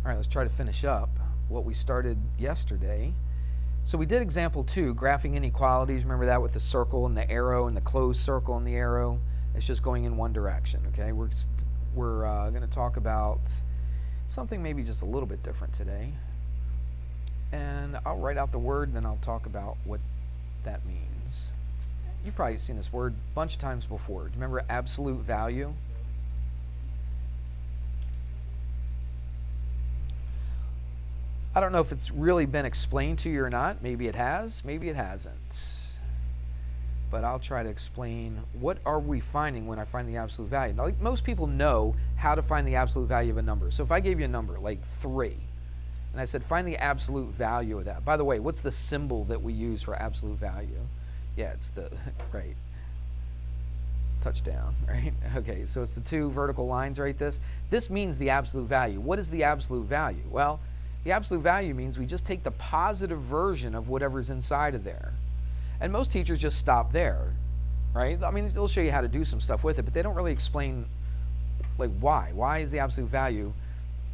All right, let's try to finish up what we started yesterday. So we did example 2, graphing inequalities. Remember that with the circle and the arrow and the closed circle and the arrow. It's just going in one direction, okay? We're going to talk about something maybe just a little bit different today. And I'll write out the word, and then I'll talk about what that means. You've probably seen this word a bunch of times before. Do you remember absolute value? I don't know if it's really been explained to you or not. Maybe it has, maybe it hasn't. But I'll try to explain what are we finding when I find the absolute value. Now, like most people know how to find the absolute value of a number. So if I gave you a number like 3, and I said find the absolute value of that. By the way, what's the symbol that we use for absolute value? Yeah, it's the, right, touchdown, right? Okay, so it's the 2 vertical lines, right? This means the absolute value. What is the absolute value? Well, the absolute value means we just take the positive version of whatever's inside of there. And most teachers just stop there, right? I mean, they'll show you how to do some stuff with it, but they don't really explain, like, why. Why is the absolute value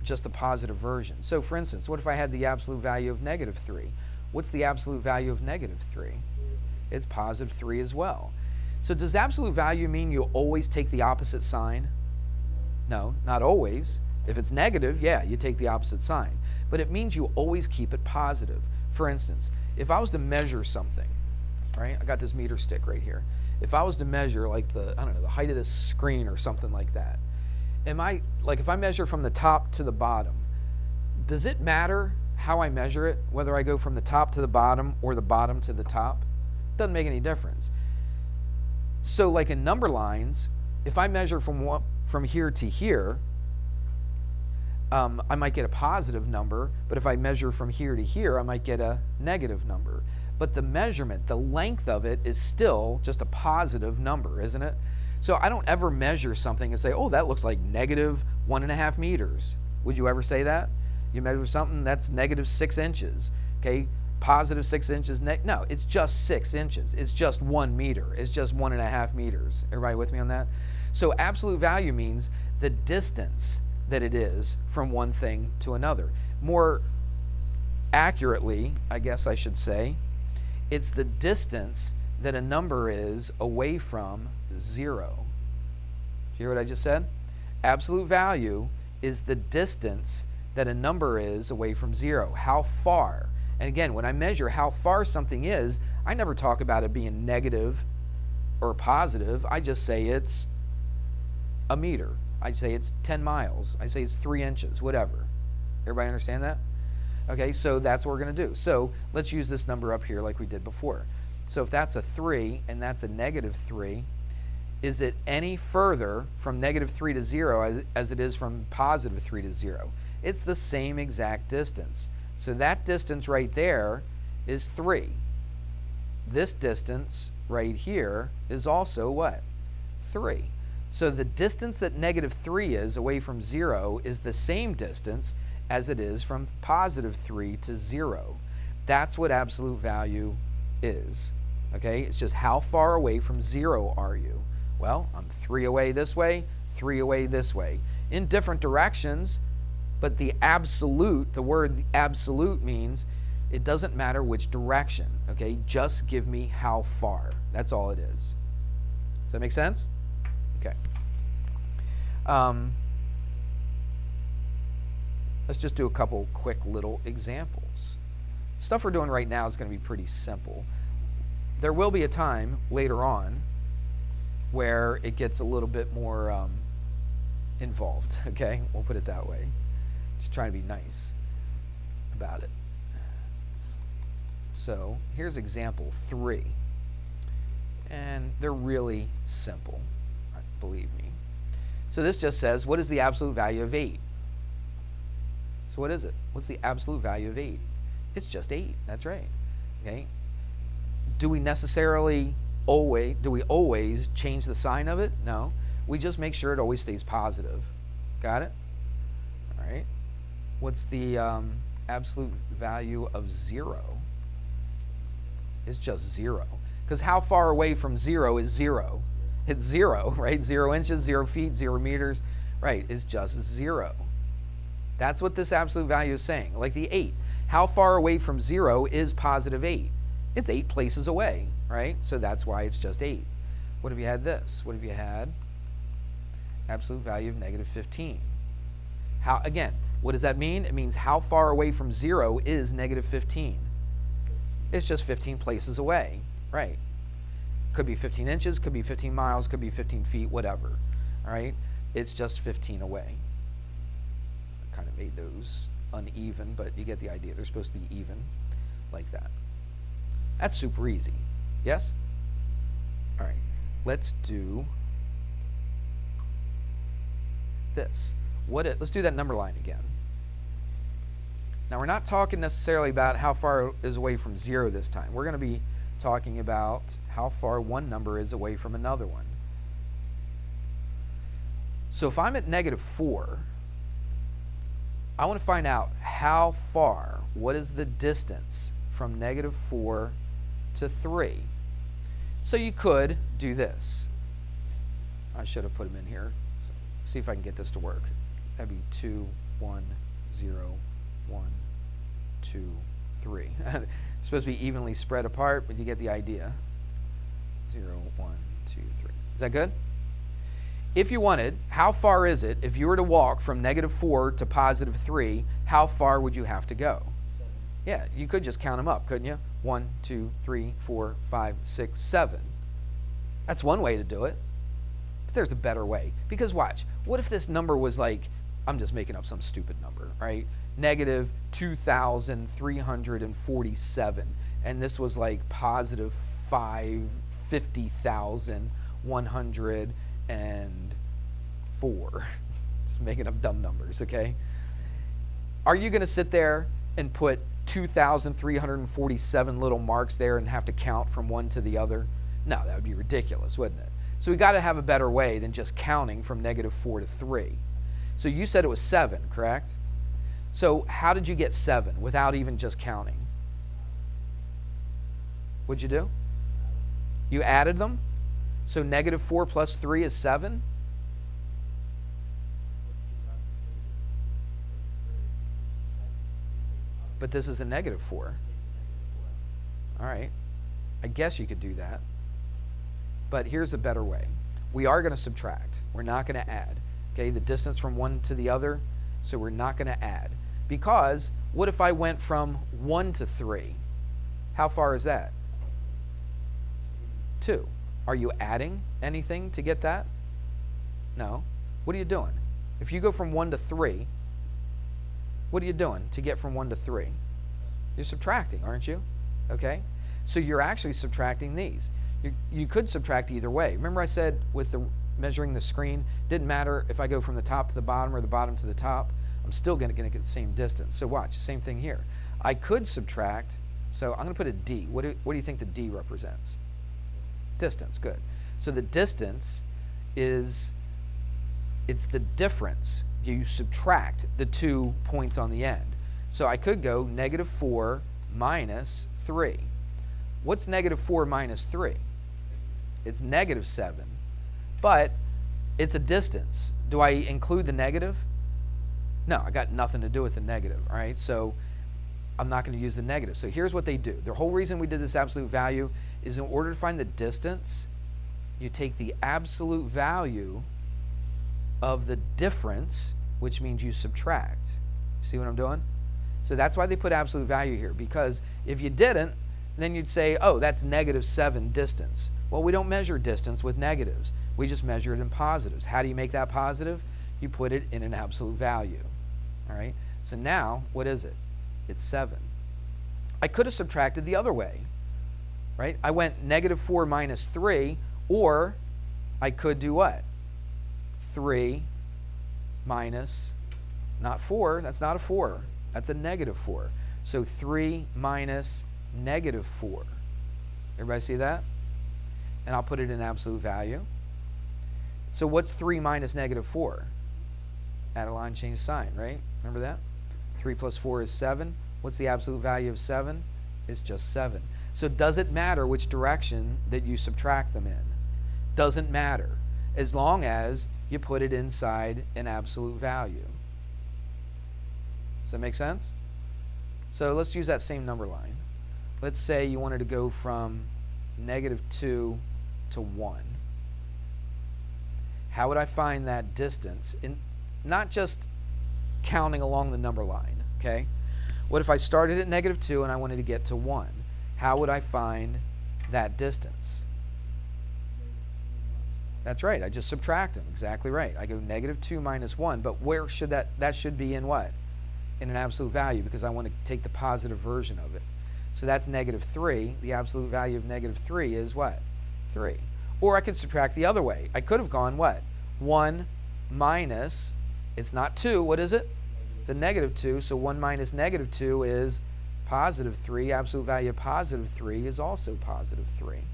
just the positive version? So, for instance, what if I had the absolute value of -3? What's the absolute value of -3? It's +3 as well. So does absolute value mean you always take the opposite sign? No, not always. If it's negative, yeah, you take the opposite sign. But it means you always keep it positive. For instance, if I was to measure something, right? I got this meter stick right here. If I was to measure like the height of this screen or something like that, if I measure from the top to the bottom, does it matter how I measure it, whether I go from the top to the bottom or the bottom to the top? Doesn't make any difference. So like in number lines, if I measure from here to here, I might get a positive number, but if I measure from here to here, I might get a negative number. But the measurement, the length of it is still just a positive number, isn't it? So I don't ever measure something and say, oh, that looks like -1.5 meters. Would you ever say that? You measure something that's -6 inches, okay? +6 inches, no, it's just 6 inches. It's just 1 meter. It's just 1.5 meters. Everybody with me on that? So absolute value means the distance that it is from one thing to another. More accurately, I guess I should say, it's the distance that a number is away from 0. Do you hear what I just said? Absolute value is the distance that a number is away from 0. How far? And again, when I measure how far something is, I never talk about it being negative or positive. I just say it's a meter. I say it's 10 miles. I say it's 3 inches, whatever. Everybody understand that? Okay, so that's what we're going to do. So let's use this number up here like we did before. So if that's a 3 and that's a -3, is it any further from -3 to 0 as it is from +3 to 0? It's the same exact distance. So that distance right there is 3. This distance right here is also what? 3. So the distance that -3 is away from 0 is the same distance as it is from +3 to 0. That's what absolute value is. Okay, it's just how far away from 0 are you? Well, I'm 3 away this way, 3 away this way. In different directions, but the word absolute means it doesn't matter which direction. Okay, just give me how far. That's all it is. Does that make sense? Okay. Let's just do a couple quick little examples. Stuff we're doing right now is going to be pretty simple. There will be a time later on where it gets a little bit more involved, okay? We'll put it that way. Just trying to be nice about it. So here's example 3. And they're really simple, believe me. So this just says, what is the absolute value of 8? So what is it? What's the absolute value of 8? It's just 8. That's right. Okay. Do we always change the sign of it? No. We just make sure it always stays positive. Got it? All right. What's the absolute value of 0? It's just 0. Because how far away from 0 is 0? It's 0, right? 0 inches, 0 feet, 0 meters. Right, it's just 0. That's what this absolute value is saying. Like the 8. How far away from 0 is positive 8? It's 8 places away, right? So that's why it's just 8. What if you had this? What if you had absolute value of negative 15? How, again, what does that mean? It means how far away from 0 is negative 15? It's just 15 places away, right? Could be 15 inches, could be 15 miles, could be 15 feet, whatever, all right? It's just 15 away. I kind of made those uneven, but you get the idea. They're supposed to be even like that. That's super easy. Yes? All right. Let's do this. Let's do that number line again. Now, we're not talking necessarily about how far is away from 0 this time. We're going to be talking about how far one number is away from another one. So if I'm at negative 4, I want to find out how far, what is the distance from negative 4 to 3. So you could do this. I should have put them in here. So see if I can get this to work. That'd be 2, 1, 0, 1, 2, 3. It's supposed to be evenly spread apart, but you get the idea. 0, 1, 2, 3. Is that good? If you wanted, how far is it, if you were to walk from negative 4 to positive 3, how far would you have to go? 7. Yeah, you could just count them up, couldn't you? 1, 2, 3, 4, 5, 6, 7. That's one way to do it. But there's a better way. Because watch, what if this number was like, I'm just making up some stupid number, right? Negative 2,347. And this was like positive 50,104. Just making up dumb numbers, okay? Are you going to sit there and put 2,347 little marks there and have to count from one to the other? No, that would be ridiculous, wouldn't it? So we got to have a better way than just counting from negative 4 to 3. So you said it was 7, correct? So how did you get 7 without even just counting? What'd you do? You added them? So negative 4 plus 3 is 7? But this is a negative 4. All right. I guess you could do that. But here's a better way. We are going to subtract. We're not going to add. Okay, the distance from one to the other, so we're not going to add. Because what if I went from 1 to 3? How far is that? 2. Are you adding anything to get that? No. What are you doing? If you go from 1 to 3, what are you doing to get from 1 to 3? You're subtracting, aren't you? Okay? So you're actually subtracting these. You could subtract either way. Remember I said with the measuring the screen, didn't matter if I go from the top to the bottom or the bottom to the top, I'm still going to get the same distance. So watch, same thing here. I could subtract, so I'm going to put a D. What do you think the D represents? Distance, good. So the distance it's the difference. You subtract the 2 points on the end. So I could go negative 4 minus 3. What's negative 4 minus 3? It's negative 7. But it's a distance. Do I include the negative? No, I got nothing to do with the negative, all right? So I'm not going to use the negative. So here's what they do. The whole reason we did this absolute value is in order to find the distance, you take the absolute value of the difference, which means you subtract. See what I'm doing? So that's why they put absolute value here, because if you didn't, then you'd say, oh, that's negative 7 distance. Well, we don't measure distance with negatives. We just measure it in positives. How do you make that positive? You put it in an absolute value. All right? So now, what is it? It's 7. I could have subtracted the other way, right? I went negative 4 minus 3, or I could do what? 3 minus, not 4, that's not a 4. That's a negative 4. So 3 minus negative 4. Everybody see that? And I'll put it in absolute value. So what's 3 minus negative 4? Add a line, change sign, right? Remember that? 3 plus 4 is 7. What's the absolute value of 7? It's just 7. So does it matter which direction that you subtract them in? Doesn't matter, as long as you put it inside an absolute value. Does that make sense? So let's use that same number line. Let's say you wanted to go from -2 to 1. How would I find that distance? Not just counting along the number line, okay? What if I started at -2 and I wanted to get to 1? How would I find that distance? That's right, I just subtract them. Exactly right. I go -2 minus 1, but where should that should be in what? In an absolute value, because I want to take the positive version of it. So that's -3. The absolute value of -3 is what? 3. Or I could subtract the other way. I could have gone what? 1 minus, it's not 2, what is it? It's a -2, so 1 minus -2 is +3. Absolute value of +3 is also +3.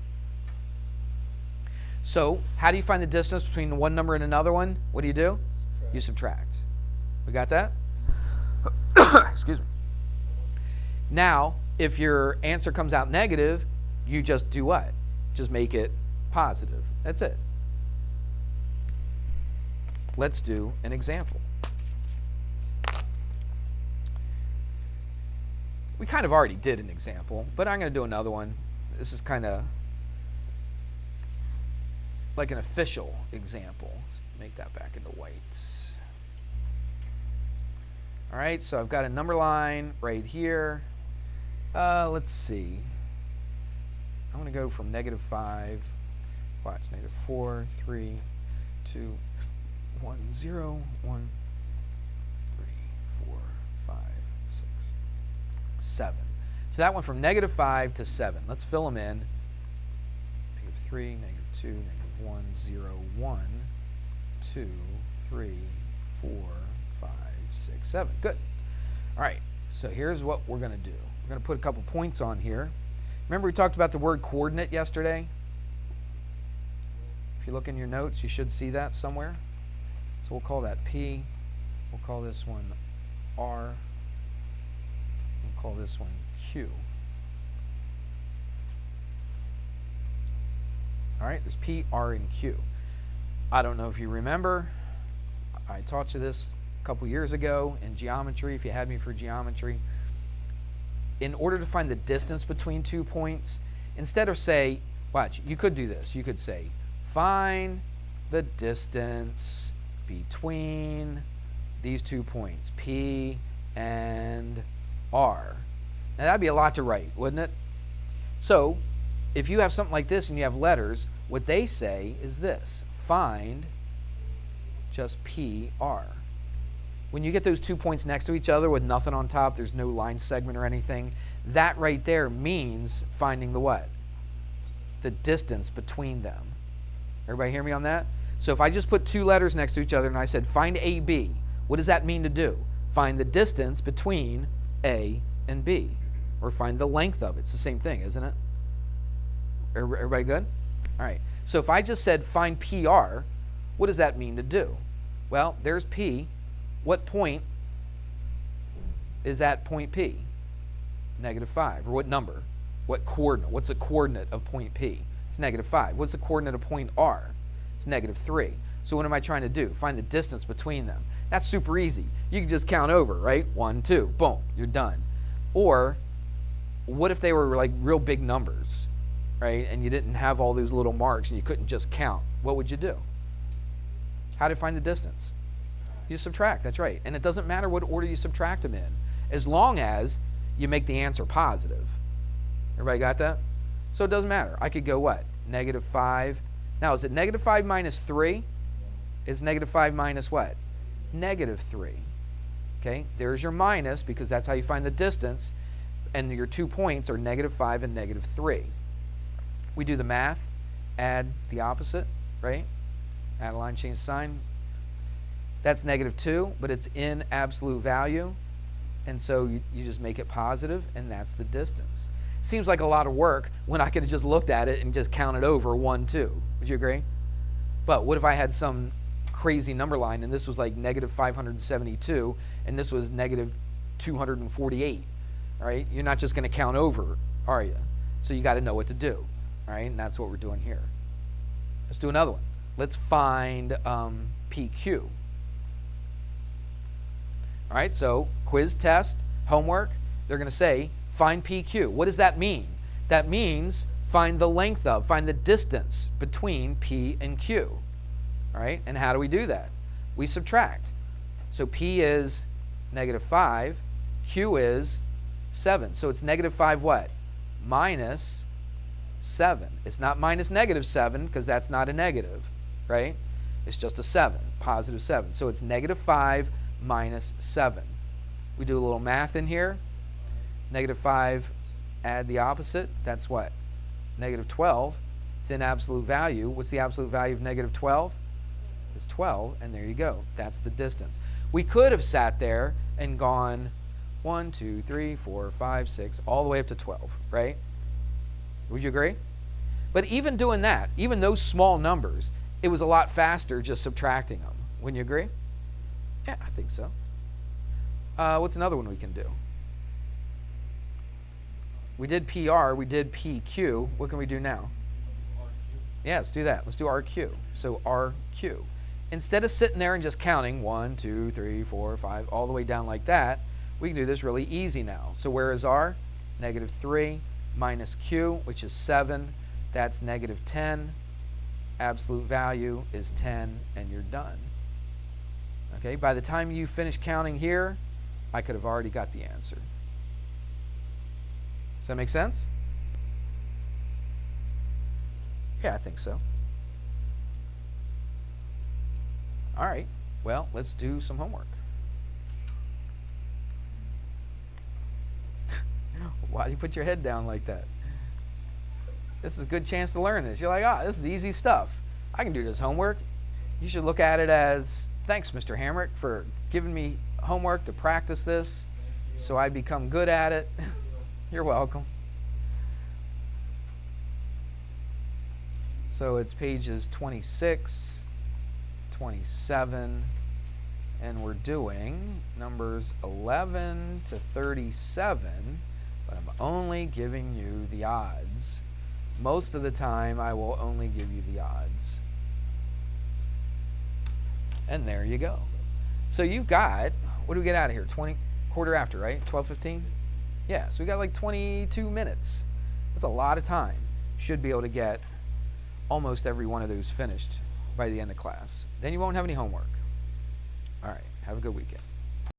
So how do you find the distance between one number and another one? What do? You subtract. We got that? Excuse me. Now, if your answer comes out negative, you just do what? Just make it positive. That's it. Let's do an example. We kind of already did an example, but I'm going to do another one. This is kind of like an official example. Let's make that back into white. All right, so I've got a number line right here. Let's see. I'm going to go from -5, watch, -4, 3, 2, 1, 0, 1, 3, 4, 5, 6, 7. So that went from -5 to 7. Let's fill them in. -3, -2, -1, 0, 1, 2, 3, 4, 5, 6, 7. Good. All right, so here's what we're going to do. We're going to put a couple points on here. Remember we talked about the word coordinate yesterday? If you look in your notes, you should see that somewhere. So we'll call that P. We'll call this one R. We'll call this one Q. All right, there's P, R, and Q. I don't know if you remember. I taught you this a couple years ago in geometry, if you had me for geometry. In order to find the distance between 2 points, instead of say, watch, you could do this. You could say, find the distance between these 2 points, P and R. Now that'd be a lot to write, wouldn't it? So if you have something like this and you have letters, what they say is this: find just PR. When you get those 2 points next to each other with nothing on top, there's no line segment or anything, that right there means finding the what? The distance between them. Everybody hear me on that? So if I just put two letters next to each other and I said find AB, what does that mean to do? Find the distance between A and B, or find the length of it. It's the same thing, isn't it? Everybody good? All right. So if I just said find PR, what does that mean to do? Well, there's P. What point is at point P? -5. Or what number? What coordinate? What's the coordinate of point P? It's -5. What's the coordinate of point R? It's -3. So what am I trying to do? Find the distance between them. That's super easy. You can just count over, right? 1, 2, boom, you're done. Or what if they were like real big numbers, right? And you didn't have all those little marks and you couldn't just count. What would you do? How to find the distance? You subtract, that's right. And it doesn't matter what order you subtract them in, as long as you make the answer positive. Everybody got that? So it doesn't matter. I could go what? -5. Now, is it -5 minus 3? Is -5 minus what? -3. Okay, there's your minus because that's how you find the distance, and your 2 points are -5 and -3. We do the math, add the opposite, right? Add a line, change sign. That's -2, but it's in absolute value, and so you just make it positive, and that's the distance. Seems like a lot of work when I could have just looked at it and just counted over 1, 2. Would you agree? But what if I had some crazy number line and this was like -572 and this was -248? All right, you're not just going to count over, are you? So you got to know what to do. All right, and that's what we're doing here. Let's do another one. Let's find PQ. All right, so quiz, test, homework, they're going to say, find PQ. What does that mean? That means find the length of, find the distance between P and Q. All right, and how do we do that? We subtract. So P is -5, Q is 7. So it's -5 what? Minus 7. It's not minus -7 because that's not a negative, right? It's just a 7, positive 7. So it's -5 minus 7. We do a little math in here. -5, add the opposite. That's what? -12. It's in absolute value. What's the absolute value of -12? It's 12, and there you go. That's the distance. We could have sat there and gone 1, 2, 3, 4, 5, 6, all the way up to 12, right? Would you agree? But even doing that, even those small numbers, it was a lot faster just subtracting them. Wouldn't you agree? Yeah, I think so. What's another one we can do? We did PR, we did PQ. What can we do now? Yeah, let's do that. Let's do RQ. So RQ. Instead of sitting there and just counting 1, 2, 3, 4, 5, all the way down like that, we can do this really easy now. So where is R? -3 minus Q, which is 7. That's -10. Absolute value is 10, and you're done. Okay, by the time you finish counting here, I could have already got the answer. Does that make sense? Yeah, I think so. All right, well, let's do some homework. Why do you put your head down like that? This is a good chance to learn this. You're like, this is easy stuff. I can do this homework. You should look at it as, thanks, Mr. Hamrick, for giving me homework to practice this so I become good at it. You're welcome. So it's pages 26, 27, and we're doing numbers 11 to 37, but I'm only giving you the odds. Most of the time, I will only give you the odds. And there you go. So you've got, what do we get out of here? quarter after, right? 12:15? Yeah, so we got like 22 minutes. That's a lot of time. Should be able to get almost every one of those finished by the end of class. Then you won't have any homework. All right, have a good weekend.